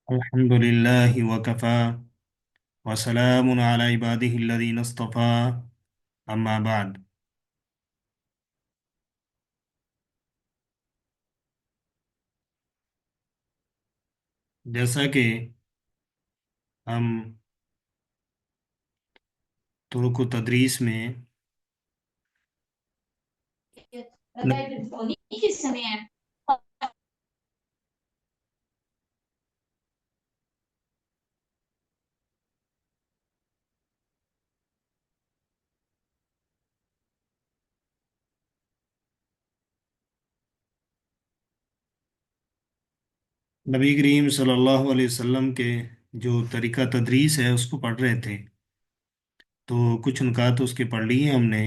الحمد لله وكفى وسلام على عباده الذين اصطفى أما بعد. جیسا کہ ہم طرق و تدریس میں نبی کریم صلی اللہ علیہ وسلم کے جو طریقہ تدریس ہے اس کو پڑھ رہے تھے، تو کچھ نکات اس کے پڑھ لیے ہم نے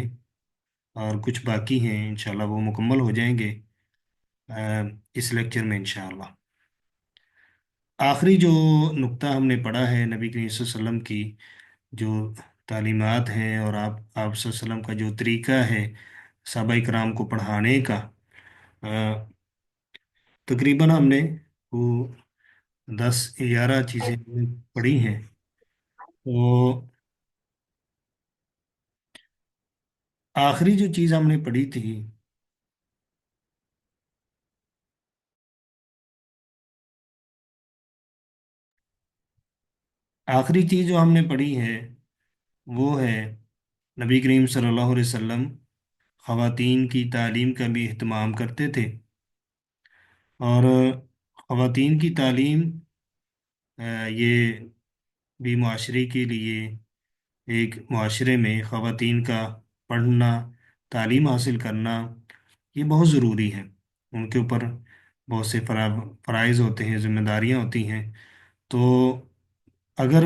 اور کچھ باقی ہیں، انشاءاللہ وہ مکمل ہو جائیں گے اس لیکچر میں انشاءاللہ۔ آخری جو نقطہ ہم نے پڑھا ہے نبی کریم صلی اللہ علیہ وسلم کی جو تعلیمات ہیں اور آپ صلی اللہ علیہ وسلم کا جو طریقہ ہے صحابہ کرام کو پڑھانے کا، آ، تقریباً ہم نے وہ 10 11 چیزیں پڑھی ہیں۔ تو آخری جو چیز ہم نے پڑھی تھی، آخری چیز جو ہم نے پڑھی ہے وہ ہے نبی کریم صلی اللہ علیہ وسلم خواتین کی تعلیم کا بھی اہتمام کرتے تھے، اور خواتین کی تعلیم یہ بھی معاشرے کے لیے، ایک معاشرے میں خواتین کا پڑھنا، تعلیم حاصل کرنا یہ بہت ضروری ہے۔ ان کے اوپر بہت سے فرائض ہوتے ہیں، ذمہ داریاں ہوتی ہیں۔ تو اگر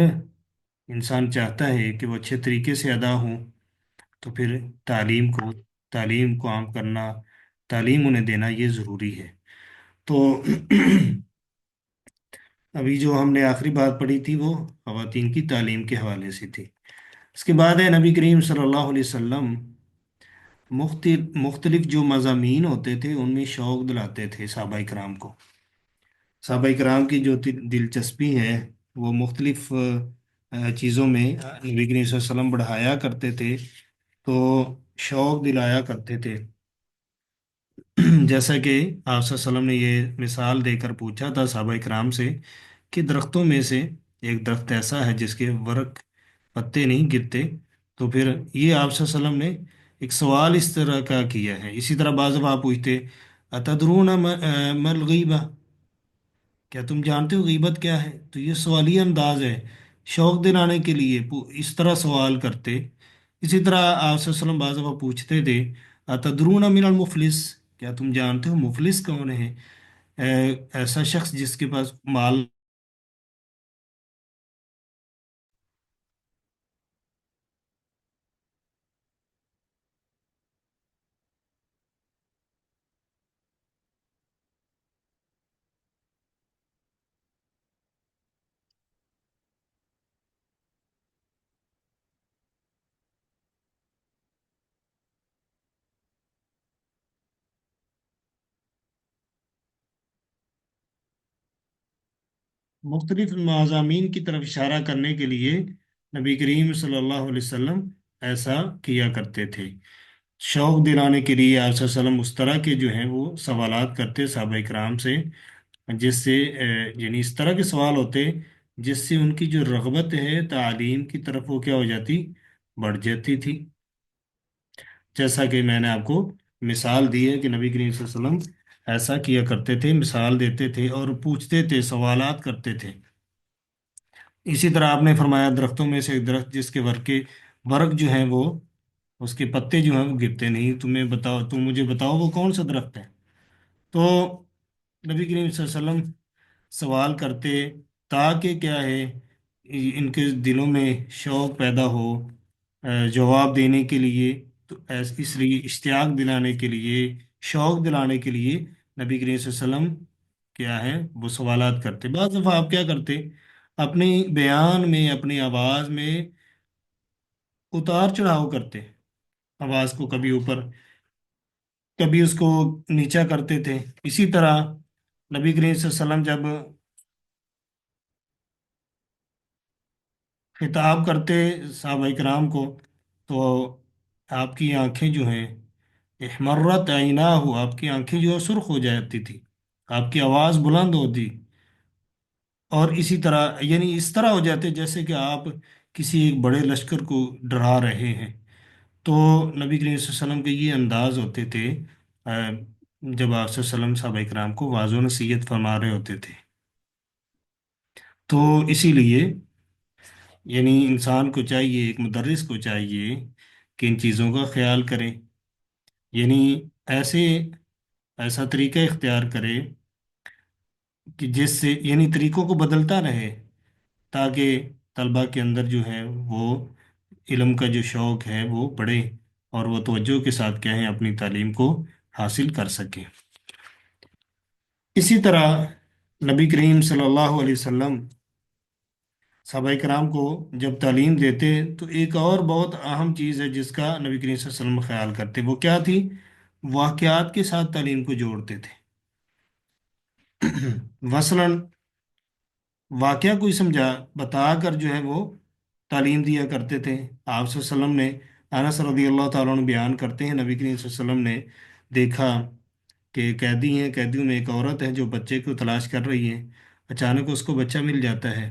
انسان چاہتا ہے کہ وہ اچھے طریقے سے ادا ہوں تو پھر تعلیم کو عام کرنا، تعلیم انہیں دینا یہ ضروری ہے۔ تو ابھی جو ہم نے آخری بات پڑھی تھی وہ خواتین کی تعلیم کے حوالے سے تھی۔ اس کے بعد ہے نبی کریم صلی اللہ علیہ وسلم مختلف جو مضامین ہوتے تھے ان میں شوق دلاتے تھے صحابہ کرام کو۔ صحابہ کرام کی جو دلچسپی ہے وہ مختلف چیزوں میں نبی کریم صلی اللہ علیہ وسلم بڑھایا کرتے تھے، تو شوق دلایا کرتے تھے۔ جیسا کہ آپ صلی اللہ علیہ وسلم نے یہ مثال دے کر پوچھا تھا صحابہ کرام سے کہ درختوں میں سے ایک درخت ایسا ہے جس کے ورق پتے نہیں گرتے، تو پھر یہ آپ صلی اللہ علیہ وسلم نے ایک سوال اس طرح کا کیا ہے۔ اسی طرح بعض دفعہ آپ پوچھتے اتدرون ما الغیبہ، کیا تم جانتے ہو غیبت کیا ہے؟ تو یہ سوالیہ انداز ہے، شوق دلانے کے لیے اس طرح سوال کرتے۔ اسی طرح آپ صلی اللہ علیہ وسلم بعض دفعہ پوچھتے تھے اتدرون من المفلس، کیا تم جانتے ہو مفلس کون ہے؟ ایسا شخص جس کے پاس مال۔ مختلف مضامین کی طرف اشارہ کرنے کے لیے نبی کریم صلی اللہ علیہ وسلم ایسا کیا کرتے تھے۔ شوق دلانے کے لیے آپ صلی اللہ علیہ وسلم اس طرح کے جو ہیں وہ سوالات کرتے صحابہ کرام سے، جس سے یعنی اس طرح کے سوال ہوتے جس سے ان کی جو رغبت ہے تعلیم کی طرف وہ کیا ہو جاتی، بڑھ جاتی تھی۔ جیسا کہ میں نے آپ کو مثال دی ہے کہ نبی کریم صلی اللہ علیہ وسلم ایسا کیا کرتے تھے، مثال دیتے تھے اور پوچھتے تھے، سوالات کرتے تھے۔ اسی طرح آپ نے فرمایا درختوں میں سے ایک درخت جس کے ورق جو ہیں وہ، اس کے پتے جو ہیں وہ گرتے نہیں، تم مجھے بتاؤ وہ کون سا درخت ہے؟ تو نبی کریم صلی اللہ علیہ وسلم سوال کرتے تاکہ کیا ہے ان کے دلوں میں شوق پیدا ہو جواب دینے کے لیے۔ تو اس لیے اشتیاق دلانے کے لیے، شوق دلانے کے لیے نبی کریم صلی اللہ علیہ وسلم کیا ہے وہ سوالات کرتے۔ بعض دفعہ آپ کیا کرتے، اپنی بیان میں، اپنی آواز میں اتار چڑھاؤ کرتے، آواز کو کبھی اوپر کبھی اس کو نیچا کرتے تھے۔ اسی طرح نبی کریم صلی اللہ علیہ وسلم جب खिताब करते साहबा इकराम को, तो आपकी आंखें जो हैं, इहमर्रत हो, आपकी आंखें जो है सुर्ख हो जाती थी, आपकी आवाज़ बुलंद होती, और इसी तरह यानी इस तरह हो जाते जैसे कि आप किसी एक बड़े लश्कर को डरा रहे हैं। तो नबी करीम सल्लल्लाहु अलैहि वसल्लम के ये अंदाज होते थे जब आप सल्लम साहबा इकराम को वाज़ो नसीहत फरमा रहे होते थे। तो इसीलिए यानी इंसान को चाहिए, एक मुदर्रिस को चाहिए कि इन चीज़ों का ख्याल करें, यानी ऐसे ऐसा तरीका इख्तियार करे कि जिससे यानी तरीकों को बदलता रहे, ताकि तलबा के अंदर जो है वो इल्म का जो शौक़ है वो बढ़े, और वो तवज्जो के साथ क्या है अपनी तालीम को हासिल कर सकें। इसी तरह नबी करीम सल्लल्लाहु अलैहि वसल्लम सहाबा कराम को जब तालीम देते, तो एक और बहुत अहम चीज़ है जिसका नबी करीम सल्लल्लाहु अलैहि वसल्लम ख्याल करते, वो क्या थी? वाक़यात के साथ तालीम को जोड़ते थे। मसलन वाक़या कोई समझा बताकर जो है वो तालीम दिया करते थे। आप वसल्लम ने, अनस रज़ी अल्लाह ताला अन्हु बयान करते हैं, नबी करीम सल्लल्लाहु अलैहि वसल्लम ने देखा कि कैदी हैं, कैदियों में एक औरत है जो बच्चे को तलाश कर रही है। अचानक उसको बच्चा मिल जाता है,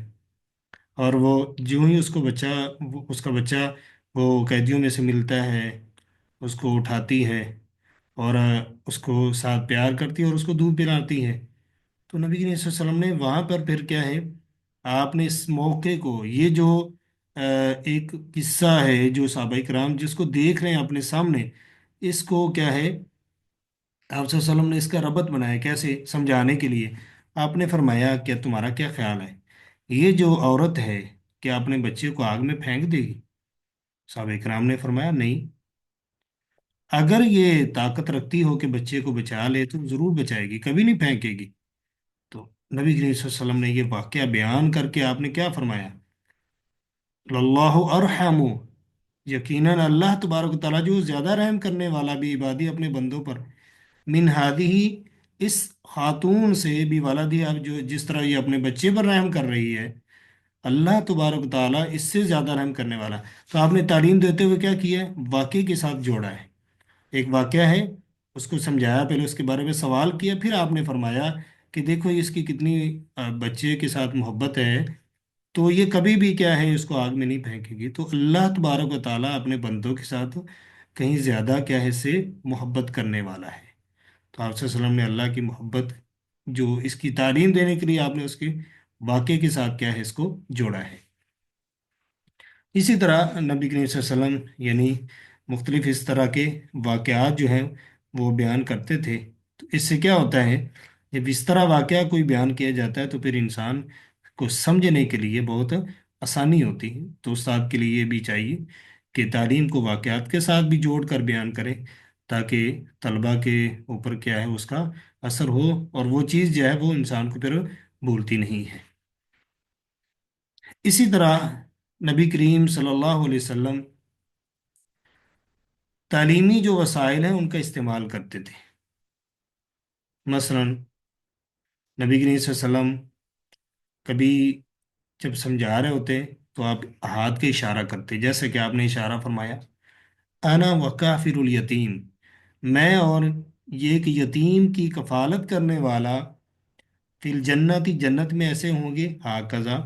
और वो जो ही उसका बच्चा वो कैदियों में से मिलता है, उसको उठाती है, और उसको साथ प्यार करती है और उसको दूध पिलाती है। तो नबी करीम सल्लल्लाहु अलैहि वसल्लम ने वहाँ पर फिर क्या है, आपने इस मौके को, ये जो एक किस्सा है जो सहाबा इकराम जिसको देख रहे हैं अपने सामने, इसको क्या है आप सल्लल्लाहु अलैहि वसल्लम ने इसका रबत बनाया कैसे समझाने के लिए। आपने फरमाया, क्या तुम्हारा क्या ख्याल है, ये जो औरत है क्या अपने बच्चे को आग में फेंक देगी? साहब इकराम ने फरमाया नहीं, अगर ये ताकत रखती हो कि बच्चे को बचा ले तो जरूर बचाएगी, कभी नहीं फेंकेगी। तो नबी करीम सल्लल्लाहु अलैहि वसल्लम ने ये वाकया बयान करके आपने क्या फरमाया, लल्लाहु अरहमु, यकीनन अल्लाह तबारक व तआला जो ज्यादा रहम करने वाला भी इबादी अपने बंदों पर, मिन हादिही, इस खातून से भी वालदी, आप जो जिस तरह ये अपने बच्चे पर रहम कर रही है, अल्लाह तबारक व तआला इससे ज्यादा रहम करने वाला। तो आपने तालीम देते हुए क्या किया है, वाकई के साथ जोड़ा है। एक वाकया है, उसको समझाया, पहले उसके बारे में सवाल किया, फिर आपने फरमाया कि देखो इसकी कितनी बच्चे के साथ मोहब्बत है, तो ये कभी भी क्या है इसको आग में नहीं फेंकेगी। तो अल्लाह तबारक व ताला अपने बंदों के साथ कहीं ज़्यादा क्या है इससे मोहब्बत करने वाला है। तो आप वसल्लम ने अल्लाह की मोहब्बत जो इसकी तालीम देने के लिए आपने उसके वाक़े के साथ क्या है इसको जोड़ा है। इसी तरह नबी करीम सल्लल्लाहु अलैहि वसल्लम यानी मुख्तलिफ इस तरह के वाक़यात जो हैं वो बयान करते थे। तो इससे क्या होता है, जब इस तरह वाक़या कोई बयान किया जाता है तो फिर इंसान को समझने के लिए बहुत आसानी होती है। तो उस्ताद के लिए ये भी चाहिए कि तालीम को वाक़यात के साथ भी जोड़ कर बयान करें, ताकि तलबा के ऊपर क्या है उसका असर हो, और वो चीज़ जो है वो इंसान को फिर भूलती नहीं है। इसी तरह नबी करीम सल्लल्लाहु अलैहि वसल्लम तालीमी जो वसाइल हैं उनका इस्तेमाल करते थे। मसलन नबी करीम सल्लल्लाहु अलैहि वसल्लम कभी जब समझा रहे होते तो आप हाथ के इशारा करते, जैसे कि आपने इशारा फरमाया, अना वकाफिरुल यतीम, मैं और ये एक यतीम की कफालत करने वाला, फिल जन्नती, जन्नत में ऐसे होंगे, हा कज़ा,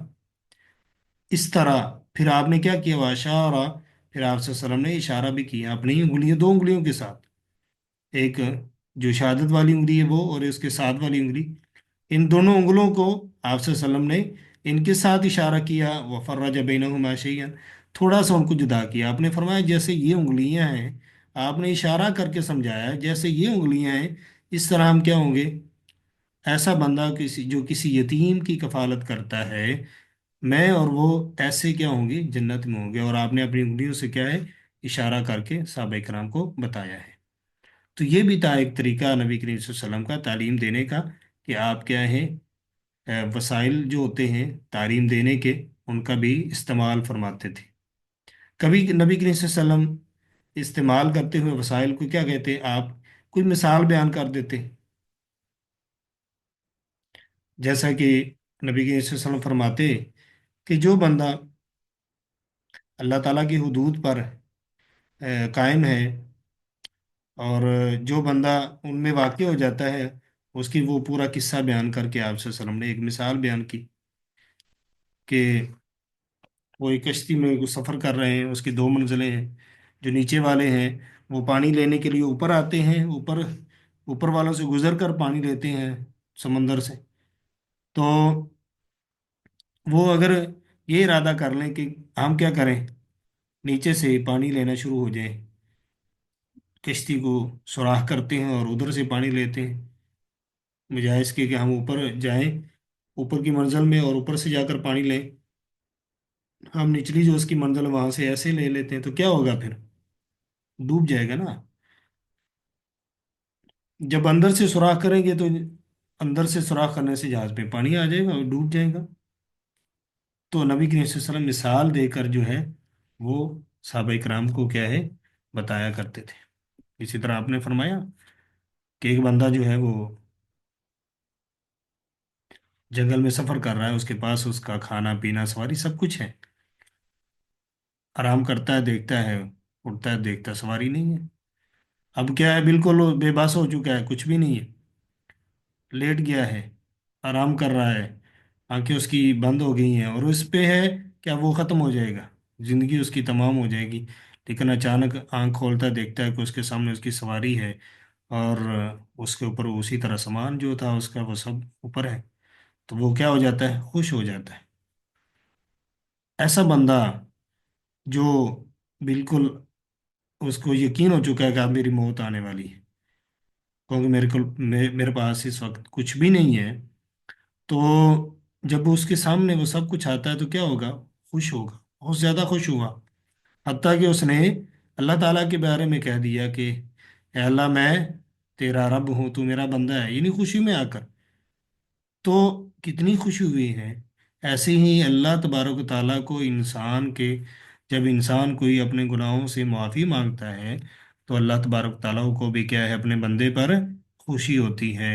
इस तरह। फिर आपने क्या किया, वाशारा, फिर आप सल्लल्लाहु अलैहि वसल्लम ने इशारा भी किया अपनी उंगलियों, दो उंगलियों के साथ, एक जो शहादत वाली उंगली है वो, और उसके साथ वाली उंगली, इन दोनों उंगलों को आप वसल्लम ने इनके साथ इशारा किया, वफर्रज बैनहुमा शैयन, थोड़ा सा उनको जुदा किया। आपने फरमाया जैसे ये उंगलियां हैं, आपने इशारा करके समझाया जैसे ये उंगलियां हैं, इस तरह हम क्या होंगे, ऐसा बंदा किसी जो किसी यतीम की कफालत करता है, मैं और वो ऐसे क्या होंगे, जन्नत में होंगे। और आपने अपनी उंगलियों से क्या है इशारा करके साहबा इकराम को बताया है। तो ये भी था एक तरीका नबी करीम सल्लल्लाहु अलैहि वसल्लम का तालीम देने का, कि आप क्या है वसाइल जो होते हैं तालीम देने के, उनका भी इस्तेमाल फरमाते थे। कभी नबी करीम सल्लल्लाहु अलैहि वसल्लम इस्तेमाल करते हुए वसाइल को क्या कहते, आप कोई मिसाल बयान कर देते, जैसा कि नबी करीम सल्लल्लाहु अलैहि वसल्लम फरमाते कि जो बंदा अल्लाह ताला की हुदूद पर कायम है। और जो बंदा उनमें वाक़ हो जाता है, उसकी वो पूरा किस्सा बयान करके आप सल्लल्लाहु अलैहि वसल्लम ने एक मिसाल बयान की कि वो एक कश्ती में वो सफ़र कर रहे हैं, उसकी दो मंजिलें हैं। जो नीचे वाले हैं वो पानी लेने के लिए ऊपर आते हैं, ऊपर ऊपर वालों से गुजर कर पानी लेते हैं समंदर से। तो वो अगर ये इरादा कर लें कि हम क्या करें, नीचे से पानी लेना शुरू हो जाए, कश्ती को सुराख करते हैं और उधर से पानी लेते हैं, बजाय इसके कि हम ऊपर जाएं, ऊपर की मंजिल में और ऊपर से जाकर पानी लें, हम निचली जो उसकी मंजिल है वहां से ऐसे ले लेते हैं, तो क्या होगा फिर? डूब जाएगा ना। जब अंदर से सुराख करेंगे तो अंदर से सुराख करने से जहाज पे पानी आ जाएगा और डूब जाएगा। तो नबी करीम सल्लल्लाहु अलैहि वसल्लम मिसाल देकर जो है वो सहाबा इकराम को क्या है, बताया करते थे। इसी तरह आपने फरमाया कि एक बंदा जो है वो जंगल में सफर कर रहा है, उसके पास उसका खाना पीना सवारी सब कुछ है, आराम करता है, देखता है, उठता है, देखता है सवारी नहीं है। अब क्या है, बिल्कुल वो बेबस हो चुका है, कुछ भी नहीं है, लेट गया है, आराम कर रहा है, आंखें उसकी बंद हो गई हैं और उस पे है क्या, वो खत्म हो जाएगा, जिंदगी उसकी तमाम हो जाएगी। लेकिन अचानक आंख खोलता है, देखता है कि उसके सामने उसकी सवारी है और उसके ऊपर उसी तरह सामान जो था उसका वो सब ऊपर है। तो वो क्या हो जाता है, खुश हो जाता है। ऐसा बंदा जो बिल्कुल उसको यकीन हो चुका है कि अब मेरी मौत आने वाली है, क्योंकि मेरे पास इस वक्त कुछ भी नहीं है, तो जब उसके सामने वो सब कुछ आता है तो क्या होगा, खुश होगा, बहुत ज्यादा खुश हुआ। हत्ता कि उसने अल्लाह ताला के बारे में कह दिया कि "ए अल्लाह, मैं तेरा रब हूँ, तू मेरा बंदा है", यानी खुशी में आकर। तो कितनी खुशी हुई है। ऐसे ही अल्लाह तबारक व ताला को इंसान के, जब इंसान कोई अपने गुनाहों से माफ़ी मांगता है तो अल्लाह तबारक व ताला को भी क्या है, अपने बंदे पर खुशी होती है।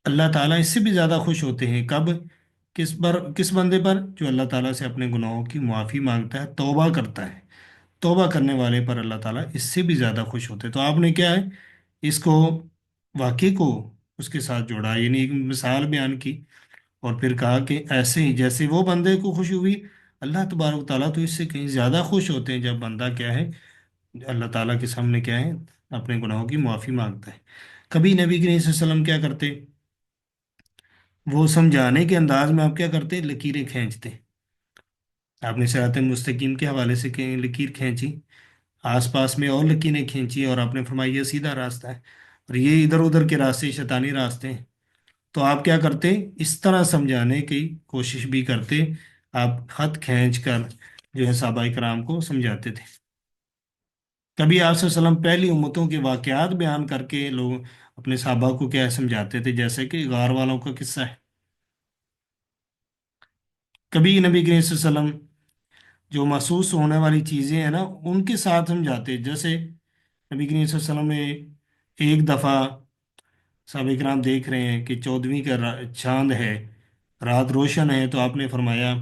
अल्लाह ताला इससे भी ज़्यादा खुश होते हैं कब, किस बंदे पर, जो अल्लाह ताला से अपने गुनाहों की माफ़ी मांगता है, तौबा करता है। तौबा करने वाले पर अल्लाह ताला इससे भी ज़्यादा खुश होते हैं। तो आपने क्या है, इसको, वाक़े को उसके साथ जोड़ा, यानी एक मिसाल बयान की। और फिर कहा कि ऐसे ही जैसे वो बंदे को खुशी हुई, अल्लाह तबारक ताला तो इससे कहीं ज़्यादा खुश होते हैं जब बंदा क्या है, अल्लाह ताला के सामने क्या है, अपने गुनाहों की माफ़ी मांगता है। कभी नबी करीम सल्लल्लाहु अलैहि वसल्लम क्या करते, वो समझाने के अंदाज में आप क्या करते, लकीरें खींचते। आपने सिरात मुस्तकीम के हवाले से लकीर खींची, आसपास में और लकीरें खींची, और आपने फरमाया ये सीधा रास्ता है और ये इधर उधर के रास्ते शैतानी रास्ते हैं। तो आप क्या करते, इस तरह समझाने की कोशिश भी करते। आप खत खींच कर जो है सहाबा इकराम को समझाते थे। कभी आप वसल्लम पहली उम्मतों के वाकयात बयान करके लोग अपने सहाबा को क्या समझाते थे, जैसे कि गार वालों का किस्सा है। कभी नबी करीम वसल्लम जो महसूस होने वाली चीज़ें हैं ना, उनके साथ समझाते। जैसे नबी करीम वसल्लम ने एक दफ़ा, साहब इकराम देख रहे हैं कि 14वीं का चांद है, रात रोशन है, तो आपने फरमाया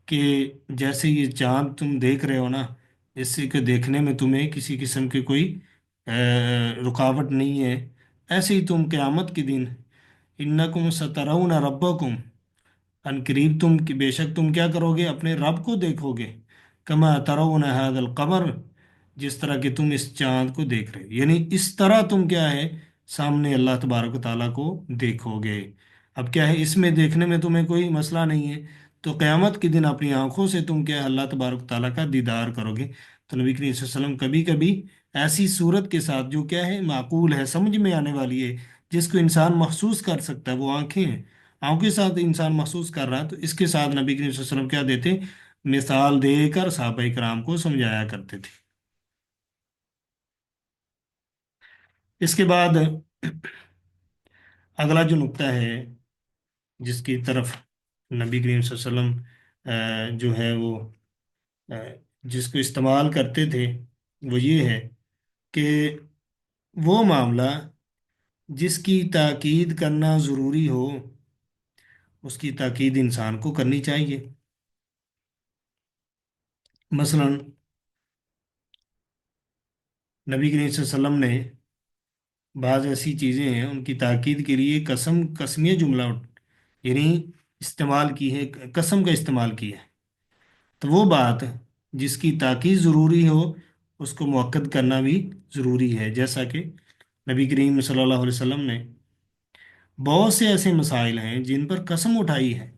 कि जैसे ये चांद तुम देख रहे हो ना, इससे के देखने में तुम्हें किसी किस्म की कोई रुकावट नहीं है, ऐसे ही तुम क़यामत के दिन इन्नकुम सतरौन रब्बकुम, अनकरीब तुम कि बेशक तुम क्या करोगे, अपने रब को देखोगे, कमा तरौन हादल कमर, जिस तरह कि तुम इस चांद को देख रहे हो, यानी इस तरह तुम क्या है, सामने अल्लाह तबारक व ताला को देखोगे। अब क्या है, इसमें देखने में तुम्हें कोई मसला नहीं है, तो क़यामत के दिन अपनी आंखों से तुम क्या है, अल्लाह तबारक व ताला का दीदार करोगे। तो नबी करीम सल्लल्लाहु अलैहि वसल्लम कभी कभी ऐसी सूरत के साथ जो क्या है, माकूल है, समझ में आने वाली है, जिसको इंसान महसूस कर सकता है, वो आंखें हैं, आंखों के साथ इंसान महसूस कर रहा है, तो इसके साथ नबी करीम सल्लल्लाहु अलैहि वसल्लम क्या देते, मिसाल देकर सहाबा इकराम को समझाया करते थे। इसके बाद अगला जो नुक्ता है जिसकी तरफ नबी करीम सल्लल्लाहु अलैहि वसल्लम जो है वो जिसको इस्तेमाल करते थे, वो ये है कि वो मामला जिसकी ताकीद करना ज़रूरी हो, उसकी ताकीद इंसान को करनी चाहिए। मसलन नबी करीम सल्लल्लाहु अलैहि वसल्लम ने बाज़ ऐसी चीज़ें हैं उनकी ताकीद के लिए कसमिया जुमला यानी इस्तेमाल की है, कसम का इस्तेमाल किया है। तो वो बात जिसकी ताकीद ज़रूरी हो उसको मुअक्कद करना भी ज़रूरी है। जैसा कि नबी करीम सल्लल्लाहु अलैहि वसल्लम ने बहुत से ऐसे मसाइल हैं जिन पर कसम उठाई है,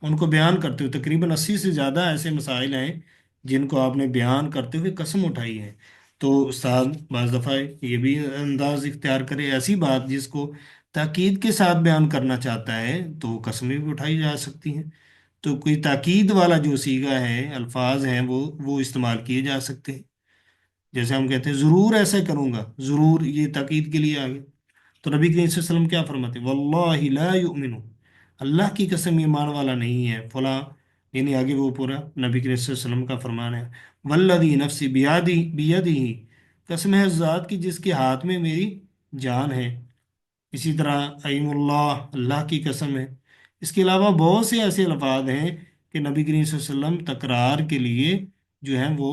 उनको बयान करते हुए तकरीबन 80 से ज़्यादा ऐसे मसाइल हैं जिनको आपने बयान करते हुए कसम उठाई है। तो उस्ताद बाज़ दफ़ा ये भी अंदाज इख्तियार करे ऐसी बात जिसको ताकीद के साथ बयान करना चाहता है तो कस्में भी उठाई जा सकती हैं। तो कोई ताकीद वाला जो सीगा है, अल्फाज हैं, वो इस्तेमाल किए जा सकते हैं। जैसे हम कहते हैं ज़रूर ऐसा करूँगा, ज़रूर, ये ताकीद के लिए आ गया। तो नबी करीम सल्लल्लाहु अलैहि वसल्लम क्या फरमाते, वल्लाहि ला युमिनु, अल्लाह की कसम ईमान वाला नहीं है फला। यानी आगे वो पूरा नबी करीम सल्लल्लाहु अलैहि वसल्लम का फरमान है, वल्लदी नफ्सी बियादी बियदिही, कसम है उस ज़ात की जिसके हाथ में मेरी जान है। इसी तरह अईमुल्लाह, अल्लाह की कसम है। इसके अलावा बहुत से ऐसे अल्फाज हैं कि नबी करीम सल्लल्लाहु अलैहि वसल्लम तकरार के लिए जो है वो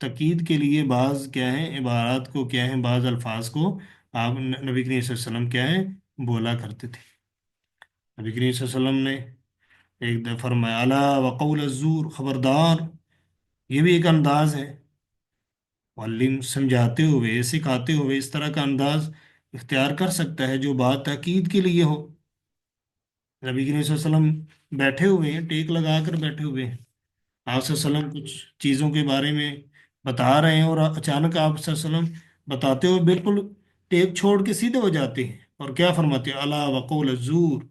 तकीद के लिए बाज़ क्या है इबारत को क्या है बाज़ अल्फाज को आप नबी करीम सल्लल्लाहु अलैहि वसल्लम क्या है बोला करते थे। नबी करीम सल्लल्लाहु अलैहि वसल्लम ने एक दफ़ा फरमाया अला वक़ौल ज़ूर, खबरदार, ये भी एक अंदाज है। मुअल्लिम समझाते हुए सिखाते हुए इस तरह का अंदाज इख्तियार कर सकता है जो बात ताकीद के लिए हो। नबी करीम सल्लल्लाहु अलैहि वसल्लम बैठे हुए हैं, टेक लगा कर बैठे हुए हैं, आप सल्लल्लाहु अलैहि वसल्लम कुछ चीज़ों के बारे में बता रहे हैं और अचानक आप सल्लल्लाहु अलैहि वसल्लम बताते हुए बिल्कुल टेक छोड़ के सीधे हो जाते हैं और क्या फरमाते हैं, अला वक़ौल ज़ूर,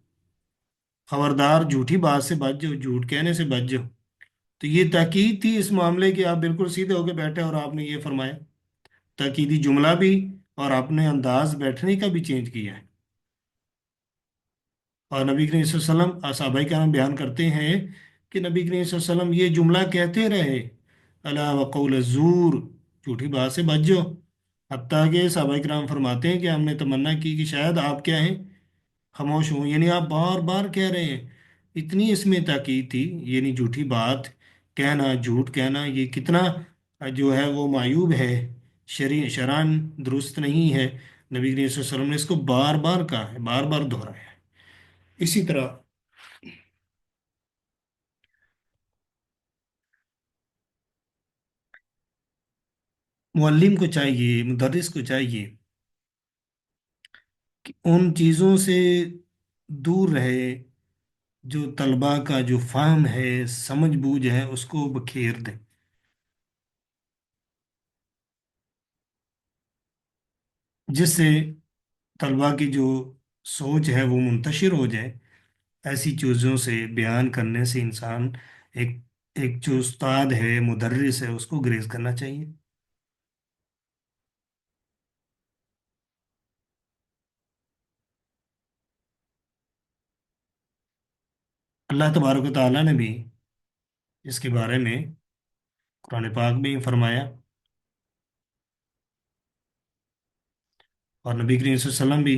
खबरदार झूठी बात से बच जाओ, झूठ कहने से बच जाओ। तो ये ताकीद थी इस मामले की, आप बिल्कुल सीधे होकर बैठे और आपने ये फरमाया, ताकीदी जुमला भी, और आपने अंदाज बैठने का भी चेंज किया है। और नबी करीम सल्लल्लाहु अलैहि वसल्लम सहाबाए किराम बयान करते हैं कि नबी करीम सल्लल्लाहु अलैहि वसल्लम ये जुमला कहते रहे, अला वक़ौल ज़ूर, झूठी बात से बच जाओ। हत्ता कि सहाबाए किराम फरमाते हैं कि हमने तमन्ना की कि शायद आप क्या हैं, खामोश हों, यानी आप बार बार कह रहे हैं। इतनी इसमें ताकीद थी, यानी झूठी बात कहना, झूठ कहना ये कितना जो है वो मायूब है, शरान दुरुस्त नहीं है। नबी करीम सल्लल्लाहु अलैहि वसल्लम ने इसको बार बार कहा है, बार बार दोहराया है। इसी तरह मुअल्लिम को चाहिए, मुदर्रिस को चाहिए कि उन चीज़ों से दूर रहे जो तलबा का जो फाहम है, समझ बूझ है, उसको बखेर दे, जिससे तलबा की जो सोच है वो मुंतशिर हो जाए। ऐसी चीज़ों से बयान करने से इंसान एक एक जो उस्ताद है, मुदर्रिस है, उसको ग्रेज करना चाहिए। अल्लाह तबारक व तआला ने भी इसके बारे में कुरान पाक में ही फरमाया, और नबी करीम सल्लल्लाहु अलैहि वसल्लम भी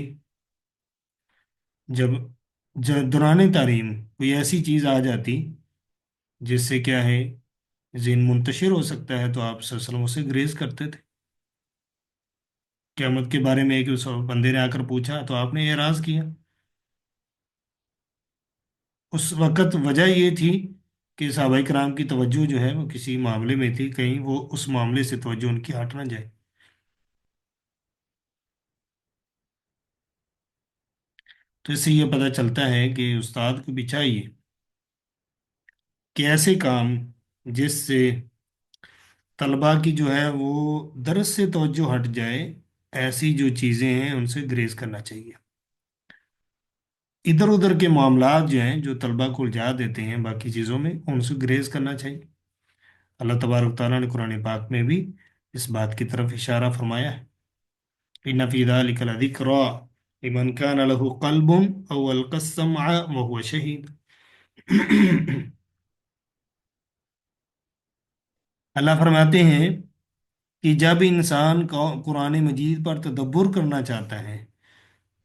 जब जब दौरान तालीम कोई ऐसी चीज़ आ जाती जिससे क्या है जिन मुंतशिर हो सकता है तो आप सल्लल्लाहु अलैहि वसल्लम उसे ग्रेज करते थे। क़यामत के बारे में एक उस बंदे ने आकर पूछा तो आपने एराज किया। उस वक़्त वजह ये थी कि सहाबाए किराम की तवज्जो जो है वो किसी मामले में थी, कहीं वो उस मामले से तवज्जो उनकी हट ना जाए। तो इससे ये पता चलता है कि उस्ताद को भी चाहिए कि ऐसे काम जिससे तलबा की जो है वो दरस से तवज्जो हट जाए, ऐसी जो चीज़ें हैं उनसे ग्रेज करना चाहिए। इधर उधर के मामलात जो हैं जो तलबा को उलझा देते हैं बाकी चीज़ों में, उनसे ग्रेज करना चाहिए। अल्लाह तबारक तआला ने कुरान पाक में भी इस बात की तरफ इशारा फरमाया है, इन्ना फी ज़ालिका लज़िक्रा लिमन कान लहु क़ल्बुन अव अलक़ा अस्समअ व हुवा शहीद। अल्लाह फरमाते हैं कि जब इंसान को कुरान मजीद पर तदब्बुर करना चाहता है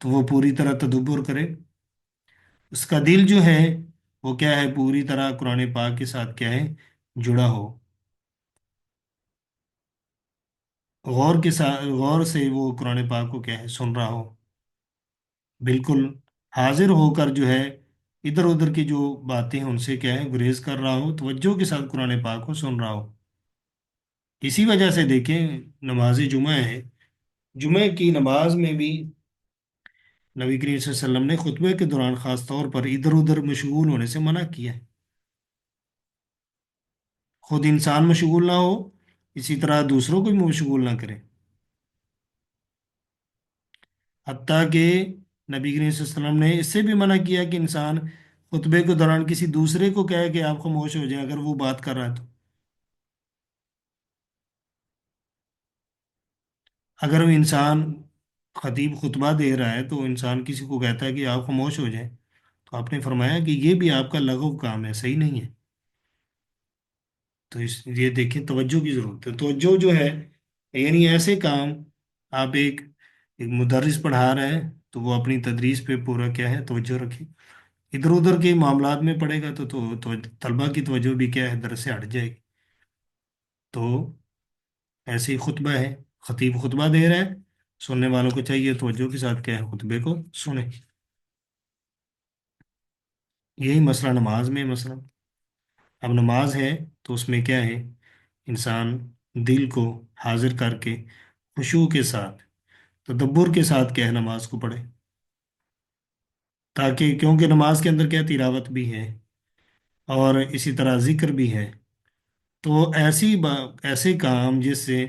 तो वो पूरी तरह तदब्बुर करे, उसका दिल जो है वो क्या है पूरी तरह कुरान पाक के साथ क्या है जुड़ा हो। غور کے ساتھ، غور سے وہ قرآن پاک کو کیا ہے سن رہا ہو، بالکل حاضر ہو کر جو ہے ادھر ادھر کی جو باتیں ہیں ان سے کیا ہے گریز کر رہا ہو، توجہ کے ساتھ قرآن پاک کو سن رہا ہو۔ اسی وجہ سے دیکھیں، نماز جمعہ ہے، جمعہ کی نماز میں بھی نبی کریم صلی اللہ علیہ وسلم نے خطبے کے دوران خاص طور پر ادھر ادھر مشغول ہونے سے منع کیا ہے۔ خود انسان مشغول نہ ہو، اسی طرح دوسروں کو بھی مشغول نہ کرے۔ حتیٰ کہ نبی کریم صلی اللہ علیہ وسلم نے اس سے بھی منع کیا کہ انسان خطبے کے دوران کسی دوسرے کو کہے کہ آپ خاموش ہو جائیں اگر وہ بات کر رہا ہے تو۔ اگر وہ انسان، خطیب خطبہ دے رہا ہے تو انسان کسی کو کہتا ہے کہ آپ خاموش ہو جائیں، تو آپ نے فرمایا کہ یہ بھی آپ کا لغو کام ہے، صحیح نہیں ہے۔ تو اس یہ دیکھیں توجہ کی ضرورت ہے، توجہ جو ہے یعنی ایسے کام، آپ ایک مدرس پڑھا رہے ہیں تو وہ اپنی تدریس پہ پورا کیا ہے توجہ رکھے، ادھر ادھر کے معاملات میں پڑے گا تو طلبہ کی توجہ بھی کیا ہے در سے ہٹ جائے گی۔ تو ایسے ہی خطبہ ہے، خطیب خطبہ دے رہا ہے، سننے والوں کو چاہیے توجہ کے ساتھ کیا ہے خطبے کو سنیں۔ یہی مسئلہ نماز میں مسئلہ، اب نماز ہے تو اس میں کیا ہے انسان دل کو حاضر کر کے خشوع کے ساتھ، تدبر کے ساتھ کیا ہے نماز کو پڑھے، تاکہ کیونکہ نماز کے اندر کیا تلاوت بھی ہے اور اسی طرح ذکر بھی ہے، تو ایسے کام جس سے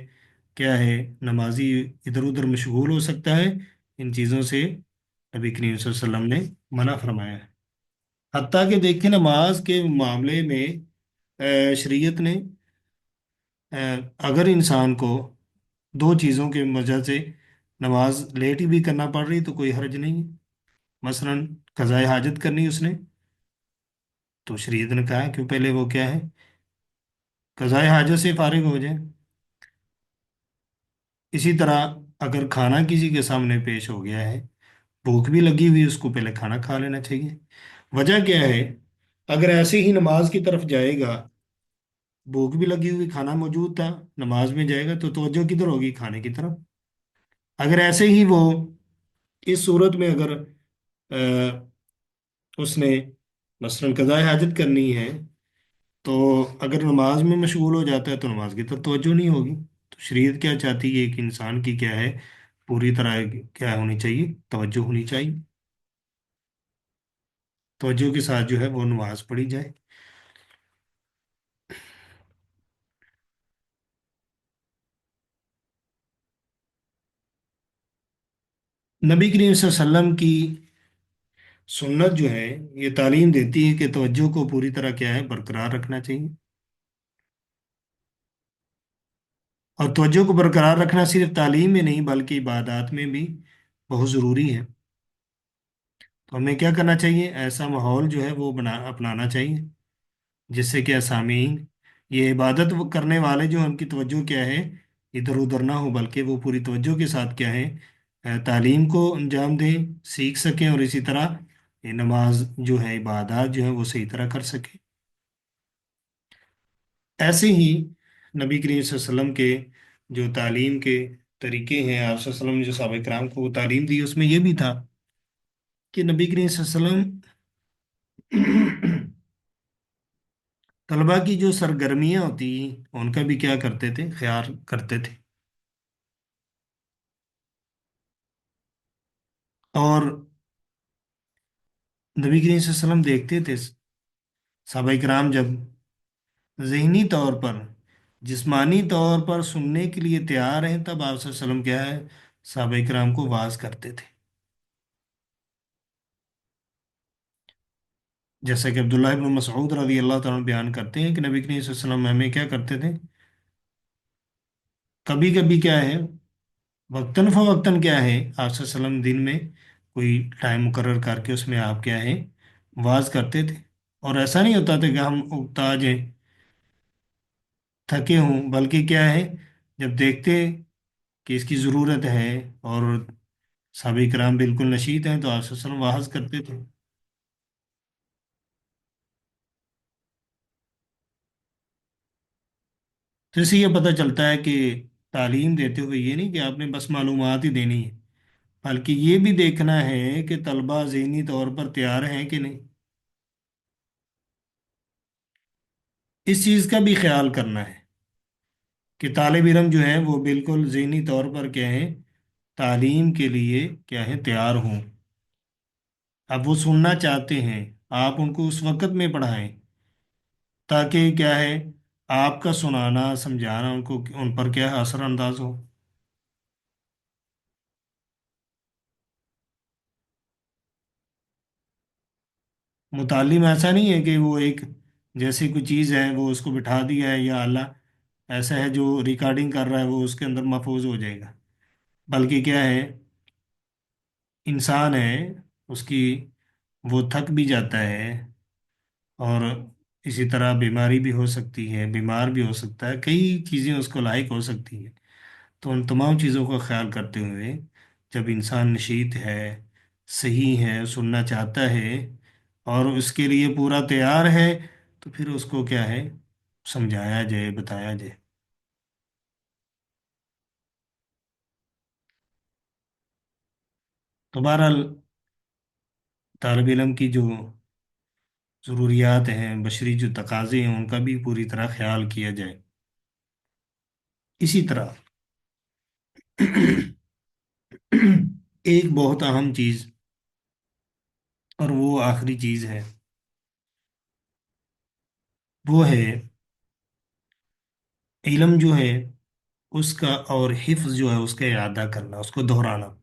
کیا ہے نمازی ادھر ادھر مشغول ہو سکتا ہے، ان چیزوں سے نبی کریم صلی اللہ علیہ وسلم نے منع فرمایا ہے۔ حتیٰ کہ دیکھیں نماز کے معاملے میں شریعت نے اگر انسان کو دو چیزوں کے وجہ سے نماز لیٹ ہی بھی کرنا پڑ رہی تو کوئی حرج نہیں ہے، مثلا قضاء حاجت کرنی اس نے، تو شریعت نے کہا کہ پہلے وہ کیا ہے قضاء حاجت سے فارغ ہو جائے۔ اسی طرح اگر کھانا کسی کے سامنے پیش ہو گیا ہے، بھوک بھی لگی ہوئی، اس کو پہلے کھانا کھا لینا چاہیے۔ وجہ کیا ہے، اگر ایسے ہی نماز کی طرف جائے گا، بھوک بھی لگی ہوئی، کھانا موجود تھا، نماز میں جائے گا تو توجہ کدھر ہوگی کھانے کی طرف۔ اگر ایسے ہی وہ اس صورت میں اگر اس نے مثلا قضاء حاجت کرنی ہے تو اگر نماز میں مشغول ہو جاتا ہے تو نماز کی طرف توجہ نہیں ہوگی۔ تو شریعت کیا چاہتی ہے کہ انسان کی کیا ہے پوری طرح کیا ہونی چاہیے توجہ ہونی چاہیے، توجہ کے ساتھ جو ہے وہ نماز پڑھی جائے۔ نبی کریم صلی اللہ علیہ وسلم کی سنت جو ہے یہ تعلیم دیتی ہے کہ توجہ کو پوری طرح کیا ہے برقرار رکھنا چاہیے، اور توجہ کو برقرار رکھنا صرف تعلیم میں نہیں بلکہ عبادات میں بھی بہت ضروری ہے۔ تو ہمیں کیا کرنا چاہیے، ایسا ماحول جو ہے وہ اپنانا چاہیے جس سے کہ سامعین، یہ عبادت وہ کرنے والے جو ہیں ان کی توجہ کیا ہے ادھر ادھر نہ ہو بلکہ وہ پوری توجہ کے ساتھ کیا ہے تعلیم کو انجام دیں، سیکھ سکیں، اور اسی طرح یہ نماز جو ہے عبادات جو ہیں وہ صحیح طرح کر سکیں۔ ایسے ہی نبی کریم صلی اللہ علیہ وسلم کے جو تعلیم کے طریقے ہیں، آپ صلی اللہ علیہ وسلم نے جو صحابہ کرام کو وہ تعلیم دی اس میں یہ بھی تھا کہ نبی کریم صلی اللہ علیہ وسلم طلبا کی جو سرگرمیاں ہوتی ان کا بھی کیا کرتے تھے خیال کرتے تھے، اور نبی کریم صلی اللہ علیہ وسلم دیکھتے تھے صحابہ کرام جب ذہنی طور پر، جسمانی طور پر سننے کے لیے تیار ہیں، تب آپ صلی اللہ علیہ وسلم کیا ہے صحابہ کرام کو واعظ کرتے تھے۔ جیسا کہ عبداللہ ابن مسعود رضی اللہ تعالیٰ عنہ بیان کرتے ہیں کہ نبی کریم صلی اللہ علیہ وسلم ہمیں کیا کرتے تھے، کبھی کبھی کیا ہے وقتاً فوقتاً کیا ہے آپ صلی اللہ علیہ وسلم دن میں کوئی ٹائم مقرر کر کے اس میں آپ کیا ہے واز کرتے تھے، اور ایسا نہیں ہوتا تھا کہ ہم اکتا جائیں، تھکے ہوں، بلکہ کیا ہے جب دیکھتے کہ اس کی ضرورت ہے اور صحابہ کرام بالکل نشیط ہیں تو آپ صلی اللہ علیہ وسلم واز کرتے تھے۔ تو اس سے یہ پتہ چلتا ہے کہ تعلیم देते हुए ये नहीं कि आपने बस मालूमात ही देनी है, बल्कि ये भी देखना है कि तलबा ज़हनी तौर पर तैयार हैं कि नहीं। इस चीज़ का भी ख्याल करना है कि तालिब इल्म जो है वो बिल्कुल ज़हनी तौर पर क्या है, तालीम के लिए क्या है, तैयार हों। अब वो सुनना चाहते हैं, आप उनको उस वक़्त में पढ़ाएं, ताकि क्या है, आपका सुनाना समझाना उनको उन पर क्या है, असर अंदाज हो। मुतालिम ऐसा नहीं है कि वो एक जैसी कोई चीज़ है वो उसको बिठा दिया है, या अल्लाह ऐसा है जो रिकॉर्डिंग कर रहा है वो उसके अंदर महफूज हो जाएगा। बल्कि क्या है, इंसान है, उसकी वो थक भी जाता है, और इसी तरह बीमारी भी हो सकती है, बीमार भी हो सकता है, कई चीज़ें उसको लायक हो सकती हैं। तो उन तमाम चीज़ों का ख्याल करते हुए जब इंसान नशीत है, सही है, सुनना चाहता है और उसके लिए पूरा तैयार है, तो फिर उसको क्या है, समझाया जाए, बताया जाए। तो बहरहाल तालिब इल्म की जो ज़रूरियात हैं, बशरी जो तकाज़े हैं, उनका भी पूरी तरह ख्याल किया जाए। इसी तरह एक बहुत अहम चीज़, और वो आखिरी चीज़ है, वो है इल्म जो है उसका, और हिफ्ज जो है उसका इरादा करना, उसको दोहराना।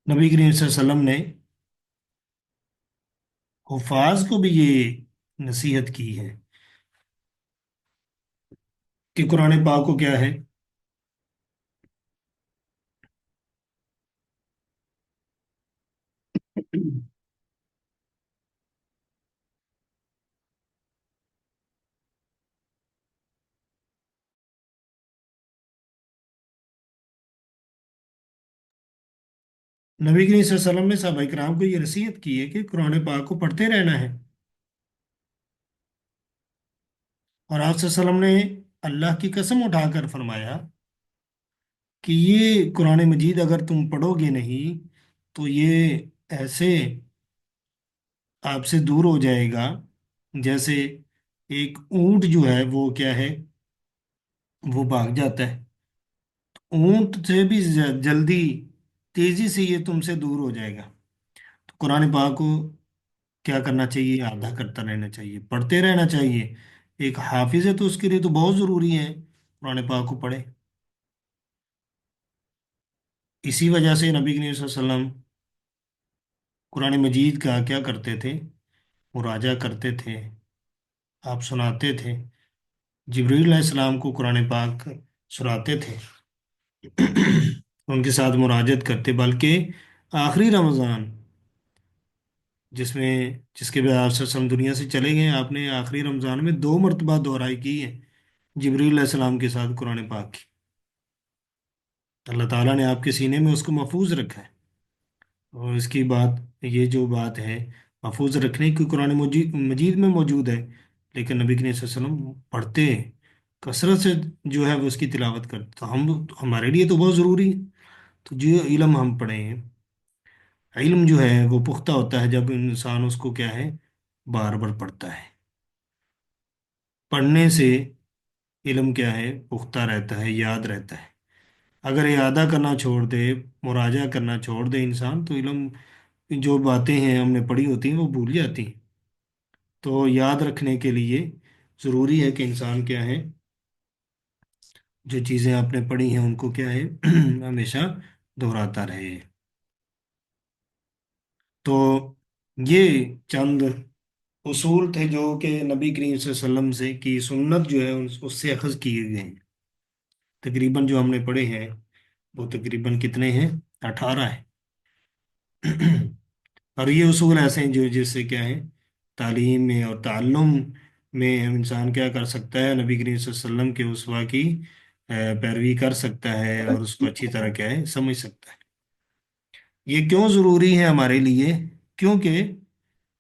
नबी करीम सल्लल्लाहु अलैहि वसल्लम ने हुफाज को भी ये नसीहत की है कि कुरान पाक को क्या है, नबी करीम सल्लल्लाहु अलैहि वसल्लम ने सहाबा इकराम को ये नसीहत की है कि कुरान पाक को पढ़ते रहना है। और आप सल्लल्लाहु अलैहि वसल्लम ने अल्लाह की कसम उठाकर फरमाया कि ये कुरान मजीद अगर तुम पढ़ोगे नहीं, तो ये ऐसे आपसे दूर हो जाएगा, जैसे एक ऊंट जो है वो क्या है, वो भाग जाता है। ऊंट से भी जल्दी, तेजी से ये तुमसे दूर हो जाएगा। तो कुरान पाक को क्या करना चाहिए, आधा करता रहना चाहिए, पढ़ते रहना चाहिए। एक हाफिज है तो उसके लिए तो बहुत ज़रूरी है कुरान पाक को पढ़े। इसी वजह से नबी करीम सल्लल्लाहु अलैहि वसल्लम कुरान मजीद का क्या करते थे, मुराजा करते थे, आप सुनाते थे। जिब्रील अलैहिस्सलाम को कुरान पाक सुनाते थे। उनके साथ मुराजत करते, बल्कि आखिरी रमज़ान, जिसके बाद आप वसल्लम दुनिया से चले गए, आपने आखिरी रमज़ान में 2 मरतबा दोहराई की है जिब्रील अलैहिस्सलाम के साथ कुरान पाक की। अल्लाह ताला ने आपके सीने में उसको महफूज रखा है। और इसकी बात, ये जो बात है महफूज रखने की, कुरान मजीद मजीद में मौजूद है। लेकिन नबी करीम सल्लल्लाहु अलैहि वसल्लम पढ़ते हैं, कसरत से जो है वो उसकी तिलावत करते, तो हमारे लिए तो बहुत ज़रूरी है। तो जो इल्म हम पढ़े हैं, इल्म जो है वो पुख्ता होता है जब इंसान उसको क्या है, बार बार पढ़ता है। पढ़ने से इल्म क्या है, पुख्ता रहता है, याद रहता है। अगर यादा करना छोड़ दे, मुराजा करना छोड़ दे इंसान, तो इल्म, जो बातें हैं हमने पढ़ी होती हैं वो भूल जाती हैं। तो याद रखने के लिए ज़रूरी है कि इंसान क्या है, जो चीज़ें आपने पढ़ी हैं उनको क्या है, हमेशा दोहराता रहे। तो ये चंद उसूल थे जो कि नबी करीम सल्लल्लाहु अलैहि वसल्लम से की सुन्नत जो है उससे अखज़ किए गए हैं। तकरीबन जो हमने पढ़े हैं वो तकरीबन कितने हैं, 18 है। और ये उसूल ऐसे हैं जो जिससे क्या है, तालीम में और ताल्लुम में हम इंसान क्या कर सकता है, नबी करीम सल्लल्लाहु अलैहि वसल्लम के उस्वा की पैरवी कर सकता है, और उसको अच्छी तरह क्या है, समझ सकता है। ये क्यों ज़रूरी है हमारे लिए, क्योंकि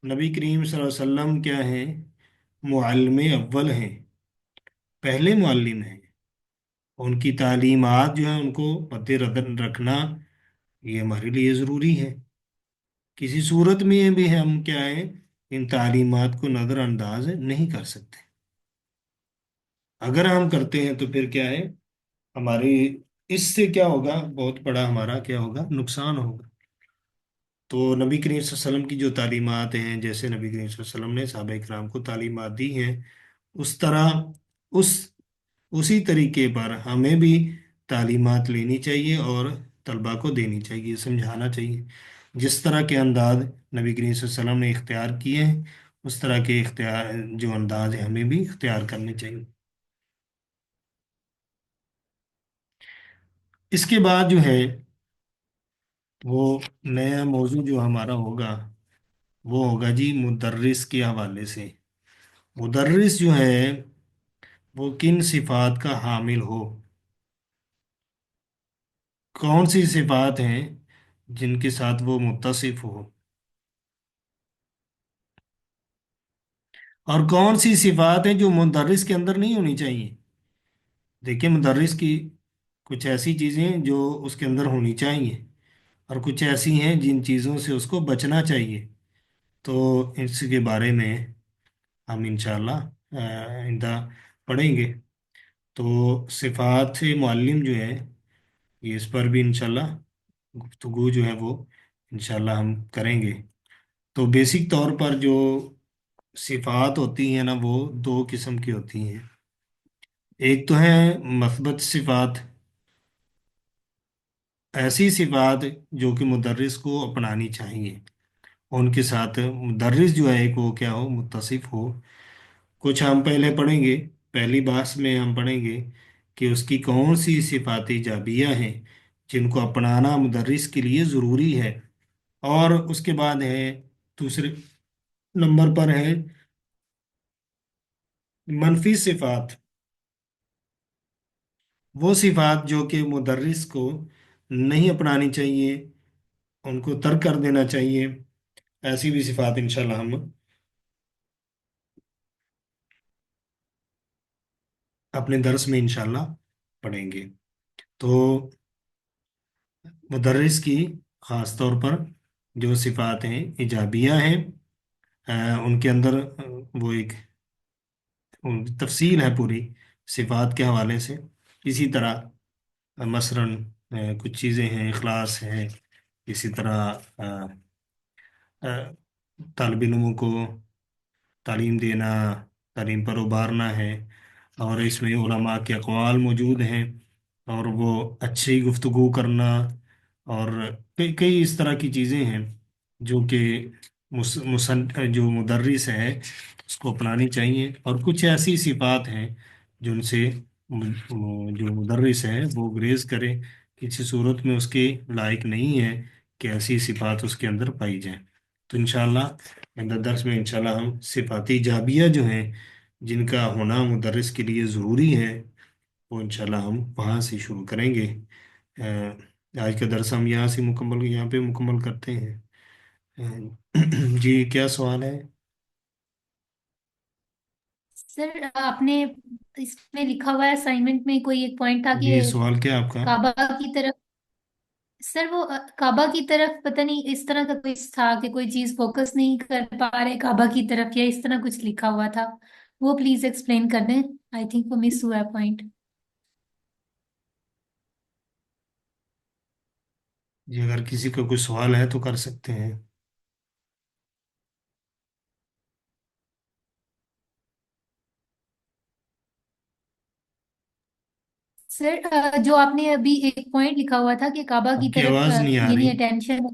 नबी करीम सल्लल्लाहु अलैहि वसल्लम क्या हैं, मुअल्लिम अव्वल हैं, पहले मुअल्लिम हैं। उनकी तालीमात जो है उनको मद्देनजर रखना, ये हमारे लिए ज़रूरी है। किसी सूरत में भी हम क्या है, इन तालीमात को नज़रअंदाज नहीं कर सकते। अगर हम करते हैं तो फिर क्या है, हमारी इससे क्या होगा, बहुत बड़ा हमारा क्या होगा, नुकसान होगा। तो नबी करीम सल्लल्लाहु अलैहि वसल्लम की जो तालीमात हैं, जैसे नबी करीम सल्लल्लाहु अलैहि वसल्लम ने सहाबा इकराम को तालीमात दी हैं, उस तरह उस उसी तरीके पर हमें भी तालीमात लेनी चाहिए और तलबा को देनी चाहिए, समझाना चाहिए। जिस तरह के अंदाज नबी करीम सल्लल्लाहु अलैहि वसल्लम ने इख्तियार किए हैं, उस तरह के इख्तियार जो अंदाज है हमें भी इख्तियार करने चाहिए। इसके बाद जो है वो नया मौजू जो हमारा होगा, वो होगा जी मुदर्रिस के हवाले से। मुदर्रिस जो है वो किन सिफात का हामिल हो, कौन सी सिफात हैं जिनके साथ वो मुत्तसिफ हो, और कौन सी सिफात हैं जो मुदर्रिस के अंदर नहीं होनी चाहिए। देखिए, मुदर्रिस की कुछ ऐसी चीज़ें जो उसके अंदर होनी चाहिए, और कुछ ऐसी हैं जिन चीज़ों से उसको बचना चाहिए। तो इसके बारे में हम इंशाल्लाह आइंदा पढ़ेंगे। तो सिफात मुअल्लिम जो है, ये इस पर भी इंशाल्लाह गुफ्तगू जो है वो इंशाल्लाह हम करेंगे। तो बेसिक तौर पर जो सिफात होती हैं ना, वो दो किस्म की होती हैं। एक तो है मस्बत सिफात, ऐसी सिफात जो कि मुदर्रिस को अपनानी चाहिए, उनके साथ मुदर्रिस जो है एक वो क्या हो, मुत्तसिफ हो। कुछ हम पहले पढ़ेंगे, पहली बात में हम पढ़ेंगे कि उसकी कौन सी सिफात इजाबिया हैं जिनको अपनाना मुदर्रिस के लिए ज़रूरी है। और उसके बाद है दूसरे नंबर पर है मनफी सिफात, वो सिफात जो कि मुदर्रिस को नहीं अपनानी चाहिए, उनको तर्क कर देना चाहिए। ऐसी भी सिफात इंशाल्लाह हम अपने दर्स में इंशाल्लाह पढ़ेंगे। तो मुदर्रिस की ख़ास तौर पर जो सिफात हैं इजाबिया हैं, उनके अंदर वो एक तफसील है पूरी सिफात के हवाले से। इसी तरह मसलन कुछ चीज़ें हैं, इखलास है, इसी तरह तालिब इल्मों को तालीम देना, तालीम पर उभारना है, और इसमें उलमा के अक़वाल मौजूद हैं, और वो अच्छी गुफ्तगू करना, और कई कई इस तरह की चीज़ें हैं जो कि जो मुदर्रिस है उसको अपनानी चाहिए। और कुछ ऐसी सिफात हैं जिनसे जो मुदर्रिस है वो गुरेज करे, किसी सूरत में उसके लायक नहीं है कि ऐसी सिफात उसके अंदर पाई जाए। तो इंशाल्लाह इन दर्स में इंशाल्लाह हम सिफाती जाबिया जो हैं जिनका होना मुदर्रिस के लिए ज़रूरी है, वो इंशाल्लाह हम वहाँ से शुरू करेंगे। आज का दर्स हम यहाँ पे मुकम्मल करते हैं। जी, क्या सवाल है? सर आपने इसमें लिखा हुआ है असाइनमेंट में, कोई एक पॉइंट था जी, कि सवाल क्या है आपका? काबा की तरफ, सर वो काबा की तरफ पता नहीं इस तरह का कुछ था कि कोई चीज फोकस नहीं कर पा रहे काबा की तरफ, या इस तरह कुछ लिखा हुआ था। वो प्लीज एक्सप्लेन कर दें। आई थिंक वो मिस हुआ है पॉइंट। जी, अगर किसी का कोई सवाल है तो कर सकते हैं। सर जो आपने अभी एक पॉइंट लिखा हुआ था कि काबा की आपकी तरफ आवाज़ नहीं आ यानी रही। अटेंशन।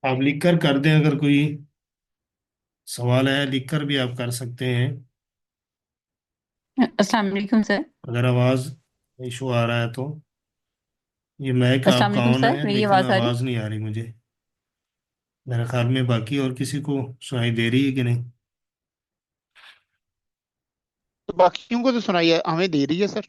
आप लिख कर दें, अगर कोई सवाल है लिख कर भी आप कर सकते हैं। अस्सलाम वालेकुम सर। अगर आवाज़ इशू आ रहा है तो। ये मैक अस्सलाम आपका वालेकुम ऑन सर, है मेरी लेकिन आवाज़ आ रही? आवाज़ नहीं आ रही मुझे। मेरे ख्याल में बाकी और किसी को सुनाई दे रही है कि नहीं। तो बाकियों को तो सुनाई है, हमें दे रही है सर।